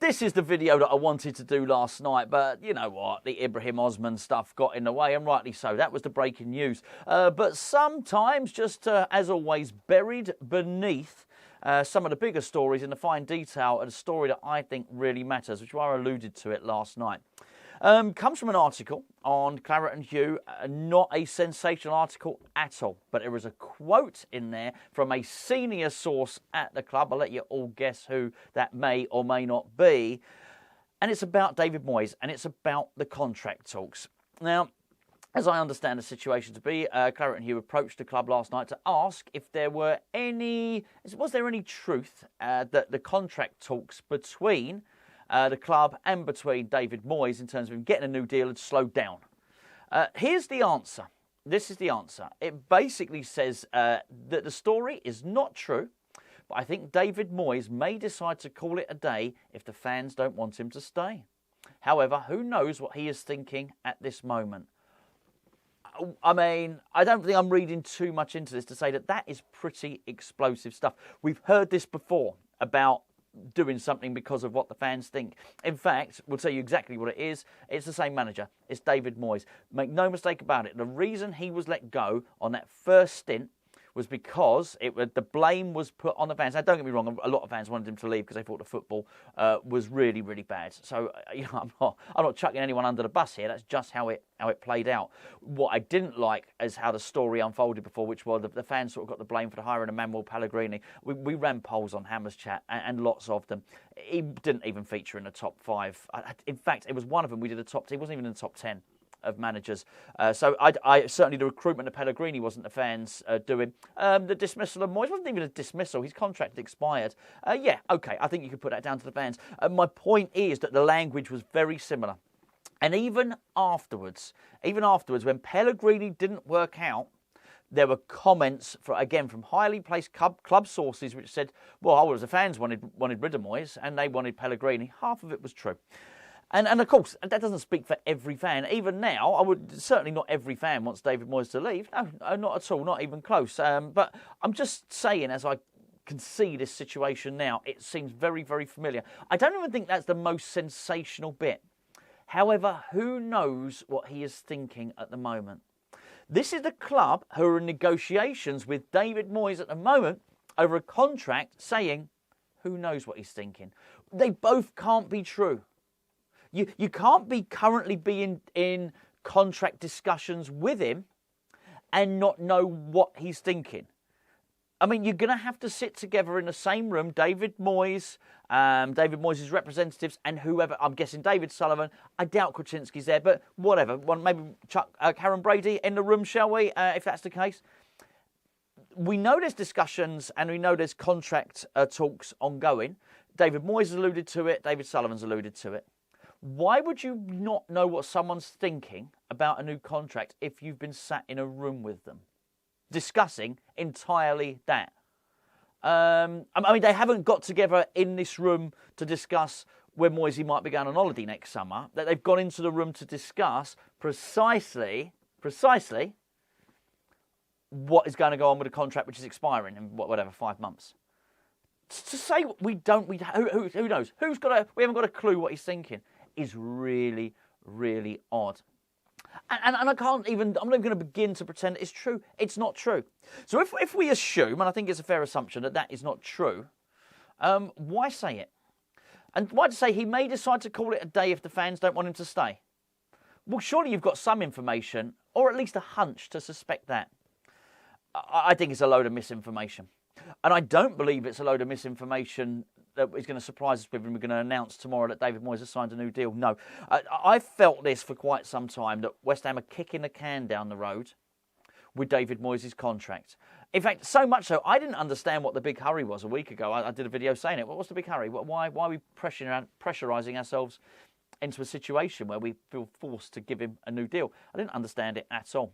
This is the video that I wanted to do last night, but you know what? The Ibrahim Osman stuff got in the way, and rightly so. That was the breaking news. But sometimes, just as always, buried beneath some of the bigger stories in the fine detail, and a story that I think really matters, which I alluded to it last night. Comes from an article on Claret and Hugh, not a sensational article at all, but there is a quote in there from a senior source at the club. I'll let you all guess who that may or may not be. And it's about David Moyes, and it's about the contract talks. Now, as I understand the situation to be, Claret and Hugh approached the club last night to ask if there were was there any truth that the contract talks between the club and between David Moyes in terms of him getting a new deal had slowed down. Here's the answer. This is the answer. It basically says that the story is not true, but I think David Moyes may decide to call it a day if the fans don't want him to stay. However, who knows what he is thinking at this moment. I mean, I don't think I'm reading too much into this to say that that is pretty explosive stuff. We've heard this before about doing something because of what the fans think. In fact, we'll tell you exactly what it is. It's the same manager. It's David Moyes. Make no mistake about it. The reason he was let go on that first stint was because the blame was put on the fans. Now, don't get me wrong, a lot of fans wanted him to leave because they thought the football was really, really bad. So, I'm not chucking anyone under the bus here. That's just how it played out. What I didn't like is how the story unfolded before, which was the fans sort of got the blame for the hiring of Manuel Pellegrini. We ran polls on Hammers Chat, and lots of them. He didn't even feature in the top 5. In fact, it was one of them we did a top 10. He wasn't even in the top 10 of managers. So I certainly the recruitment of Pellegrini wasn't the fans doing. The dismissal of Moyes wasn't even a dismissal. His contract expired. Yeah, okay, I think you could put that down to the fans. My point is that the language was very similar. And even afterwards, when Pellegrini didn't work out, there were comments, from highly placed club sources which said, well, the fans wanted rid of Moyes and they wanted Pellegrini. Half of it was true. And of course, that doesn't speak for every fan. Even now, certainly not every fan wants David Moyes to leave. No, not at all, not even close. But I'm just saying, as I can see this situation now, it seems very, very familiar. I don't even think that's the most sensational bit. However, who knows what he is thinking at the moment? This is the club who are in negotiations with David Moyes at the moment over a contract, saying, who knows what he's thinking? They both can't be true. You can't be currently being in contract discussions with him and not know what he's thinking. I mean, you're going to have to sit together in the same room, David Moyes, David Moyes' representatives, and whoever. I'm guessing David Sullivan. I doubt Krasinski's there, but whatever. Maybe chuck Karen Brady in the room, shall we, if that's the case? We know there's discussions and we know there's contract talks ongoing. David Moyes alluded to it. David Sullivan's alluded to it. Why would you not know what someone's thinking about a new contract if you've been sat in a room with them discussing entirely that? I mean, they haven't got together in this room to discuss when Moyes might be going on holiday next summer. That they've gone into the room to discuss precisely what is going to go on with the contract, which is expiring in 5 months. To say who knows? We haven't got a clue what he's thinking. Is really, really odd. And I can't even, I'm not even going to begin to pretend it's true. It's not true. So if we assume, and I think it's a fair assumption, that is not true, why say it? And why say he may decide to call it a day if the fans don't want him to stay? Well, surely you've got some information, or at least a hunch to suspect that. I think it's a load of misinformation. And I don't believe it's a load of misinformation that is going to surprise us with, and we're going to announce tomorrow that David Moyes has signed a new deal. No. I've felt this for quite some time, that West Ham are kicking the can down the road with David Moyes' contract. In fact, so much so, I didn't understand what the big hurry was a week ago. I did a video saying it. What's the big hurry? Why are we pressurising ourselves into a situation where we feel forced to give him a new deal? I didn't understand it at all.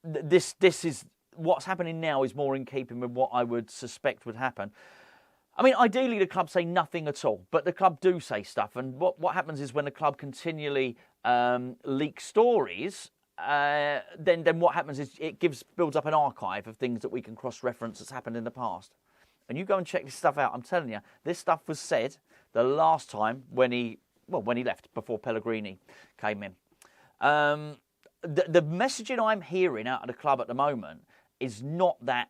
This is what's happening now is more in keeping with what I would suspect would happen. I mean, ideally the club say nothing at all, but the club do say stuff. And what happens is when the club continually leaks stories, then what happens is it builds up an archive of things that we can cross-reference that's happened in the past. and you go and check this stuff out, I'm telling you, this stuff was said the last time when he left, before Pellegrini came in. The messaging I'm hearing out of the club at the moment is not that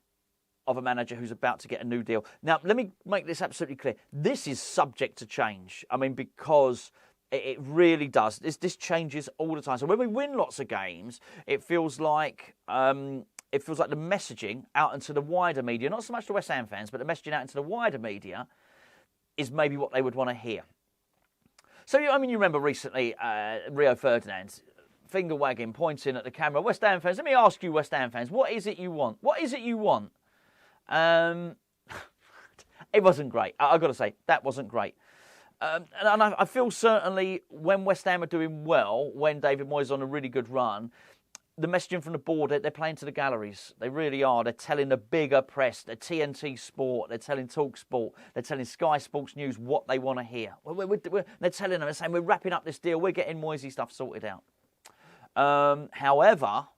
of a manager who's about to get a new deal. Now, let me make this absolutely clear. This is subject to change. I mean, because it really does. This changes all the time. So when we win lots of games, it feels like the messaging out into the wider media, not so much the West Ham fans, but the messaging out into the wider media is maybe what they would want to hear. So, I mean, you remember recently Rio Ferdinand, finger wagging, pointing at the camera. West Ham fans, let me ask you, West Ham fans, what is it you want? What is it you want? It wasn't great. I've got to say, that wasn't great. And I feel certainly when West Ham are doing well, when David Moyes is on a really good run, the messaging from the board, they're playing to the galleries. They really are. They're telling the bigger press, the TNT Sport, they're telling Talk Sport, they're telling Sky Sports News what they want to hear. They're telling them, they're saying, we're wrapping up this deal, we're getting Moyesy stuff sorted out. However,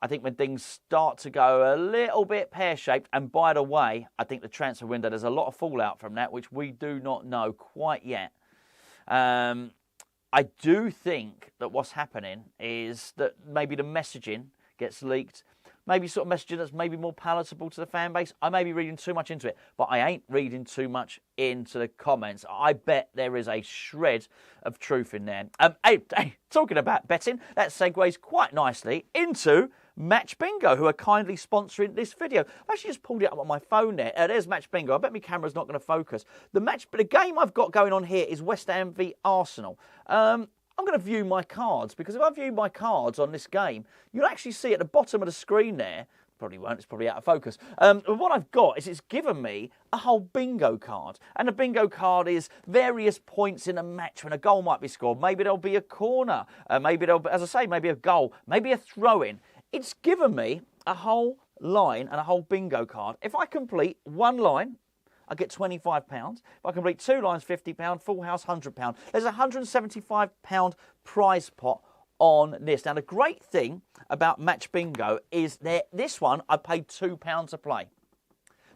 I think when things start to go a little bit pear-shaped, and by the way, I think the transfer window, there's a lot of fallout from that, which we do not know quite yet. I do think that what's happening is that maybe the messaging gets leaked, maybe sort of messaging that's maybe more palatable to the fan base. I may be reading too much into it, but I ain't reading too much into the comments. I bet there is a shred of truth in there. Hey, talking about betting, that segues quite nicely into Match Bingo, who are kindly sponsoring this video. I've actually just pulled it up on my phone there. There's Match Bingo. I bet my camera's not going to focus. The game I've got going on here is West Ham v Arsenal. I'm going to view my cards, because if I view my cards on this game, you'll actually see at the bottom of the screen there, probably won't, it's probably out of focus. What I've got is it's given me a whole bingo card. And the bingo card is various points in a match when a goal might be scored. Maybe there'll be a corner. Maybe there'll be, as I say, maybe a goal. Maybe a throw-in. It's given me a whole line and a whole bingo card. If I complete one line, I get £25. If I complete two lines, £50, full house, £100. There's a £175 prize pot on this. Now, the great thing about Match Bingo is that this one I paid £2 to play.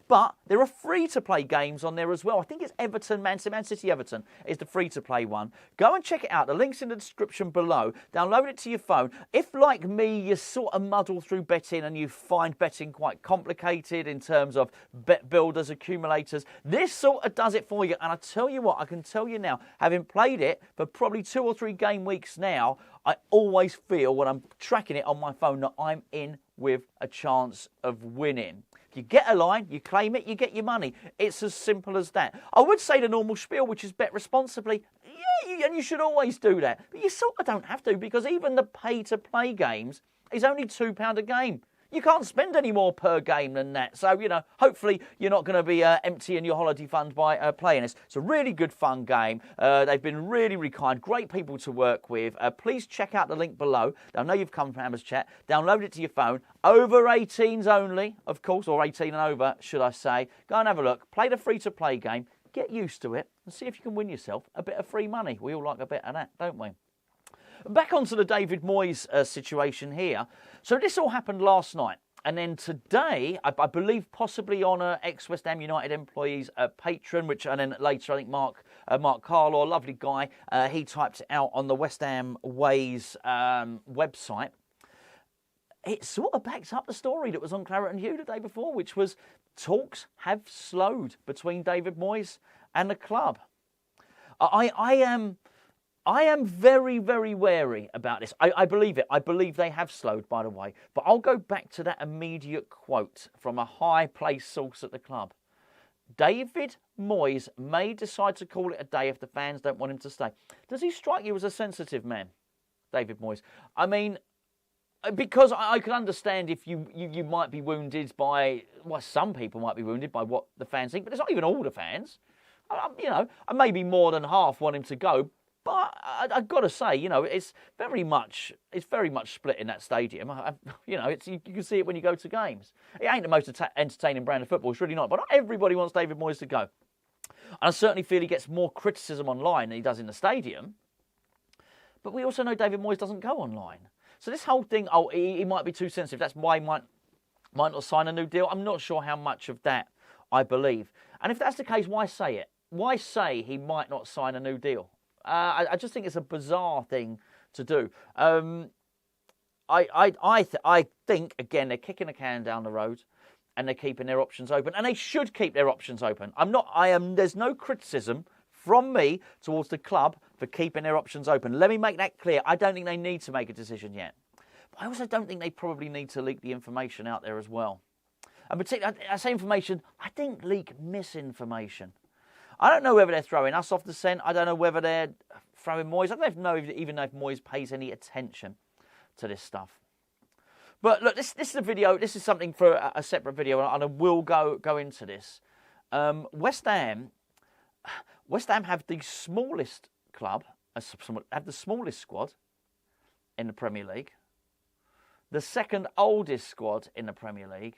But there are free-to-play games on there as well. I think it's Man City Everton is the free-to-play one. Go and check it out. The link's in the description below. Download it to your phone. If, like me, you sort of muddle through betting and you find betting quite complicated in terms of bet builders, accumulators, this sort of does it for you. And I tell you what, I can tell you now, having played it for probably 2 or 3 game weeks now, I always feel when I'm tracking it on my phone that I'm in with a chance of winning. You get a line, you claim it, you get your money. It's as simple as that. I would say the normal spiel, which is bet responsibly. Yeah, and you should always do that. But you sort of don't have to, because even the pay-to-play games is only £2 a game. You can't spend any more per game than that. So, hopefully you're not going to be emptying your holiday fund by playing this. It's a really good, fun game. They've been really, really kind. Great people to work with. Please check out the link below. I know you've come from Hammers Chat. Download it to your phone. Over 18s only, of course, or 18 and over, should I say. Go and have a look. Play the free-to-play game. Get used to it and see if you can win yourself a bit of free money. We all like a bit of that, don't we? Back onto the David Moyes situation here. So this all happened last night. And then today, I believe possibly on an ex-West Ham United employee's Patreon, and then later I think Mark Carlaw, lovely guy, he typed it out on the West Ham Ways website. It sort of backs up the story that was on Claret and Hugh the day before, which was talks have slowed between David Moyes and the club. I am very, very wary about this. I believe it. I believe they have slowed, by the way. But I'll go back to that immediate quote from a high-placed source at the club. David Moyes may decide to call it a day if the fans don't want him to stay. Does he strike you as a sensitive man, David Moyes? I mean, because I can understand if you might be wounded by, well, some people might be wounded by what the fans think, but it's not even all the fans. Maybe more than half want him to go. But I've got to say, it's very much split in that stadium. You can see it when you go to games. It ain't the most entertaining brand of football. It's really not. But not everybody wants David Moyes to go. And I certainly feel he gets more criticism online than he does in the stadium. But we also know David Moyes doesn't go online. So this whole thing, he might be too sensitive. That's why he might not sign a new deal. I'm not sure how much of that I believe. And if that's the case, why say it? Why say he might not sign a new deal? I just think it's a bizarre thing to do. I think, again, they're kicking the can down the road and they're keeping their options open. And they should keep their options open. There's no criticism from me towards the club for keeping their options open. Let me make that clear. I don't think they need to make a decision yet. But I also don't think they probably need to leak the information out there as well. And particularly, I say information, I think leak misinformation. I don't know whether they're throwing us off the scent. I don't know whether they're throwing Moyes. I don't know even know if Moyes pays any attention to this stuff. But look, this is a video. This is something for a separate video, and I will go into this. West Ham have the smallest club, have the smallest squad in the Premier League, the second oldest squad in the Premier League,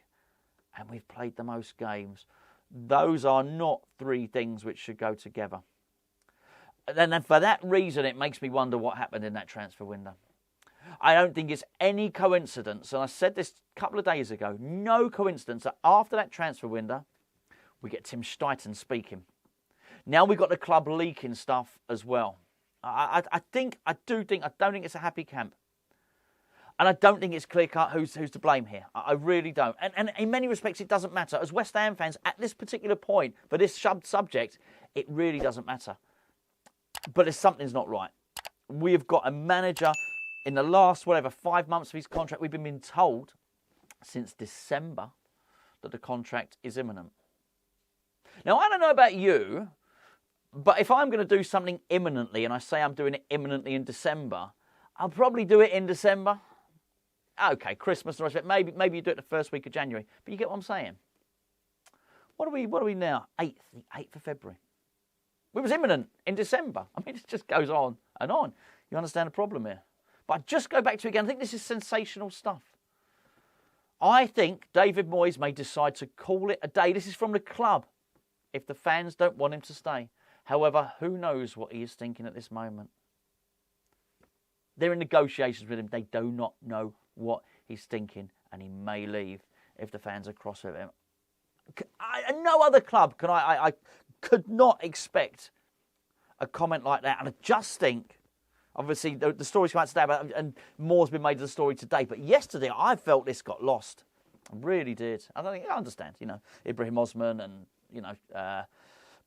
and we've played the most games. Those are not three things which should go together. And then for that reason, it makes me wonder what happened in that transfer window. I don't think it's any coincidence, and I said this a couple of days ago, no coincidence that after that transfer window, we get Tim Steidten speaking. Now we've got the club leaking stuff as well. I don't think it's a happy camp. And I don't think it's clear-cut who's to blame here. I really don't. And in many respects, it doesn't matter. As West Ham fans, at this particular point, for this subject, it really doesn't matter. But something's not right. We have got a manager in the last, 5 months of his contract. We've been being told since December that the contract is imminent. Now, I don't know about you, but if I'm going to do something imminently, and I say I'm doing it imminently in December, I'll probably do it in December. Okay, Christmas and the rest of it. Maybe you do it the first week of January. But you get what I'm saying? What are we now? The 8th of February. It was imminent in December. I mean, it just goes on and on. You understand the problem here? But I just go back to it again. I think this is sensational stuff. I think David Moyes may decide to call it a day. This is from the club, if the fans don't want him to stay. However, who knows what he is thinking at this moment? They're in negotiations with him. They do not know what he's thinking, and he may leave if the fans are cross with him. No other club I could not expect a comment like that. And I just think, obviously, the story's come out today, and more's been made of the story today. But yesterday, I felt this got lost. I really did. I understand, Ibrahim Osman and,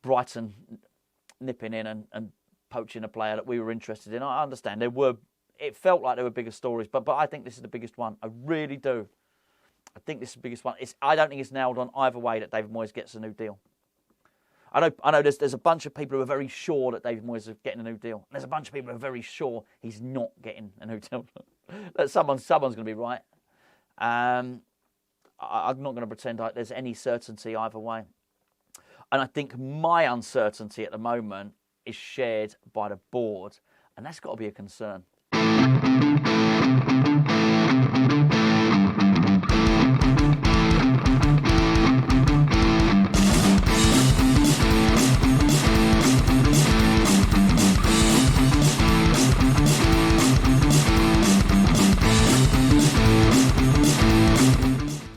Brighton nipping in and poaching a player that we were interested in. I understand. It felt like there were bigger stories, but I think this is the biggest one. I really do. I think this is the biggest one. I don't think it's nailed on either way that David Moyes gets a new deal. I know there's a bunch of people who are very sure that David Moyes is getting a new deal. There's a bunch of people who are very sure he's not getting a new deal. That someone's going to be right. I'm not going to pretend like there's any certainty either way. And I think my uncertainty at the moment is shared by the board, and that's got to be a concern.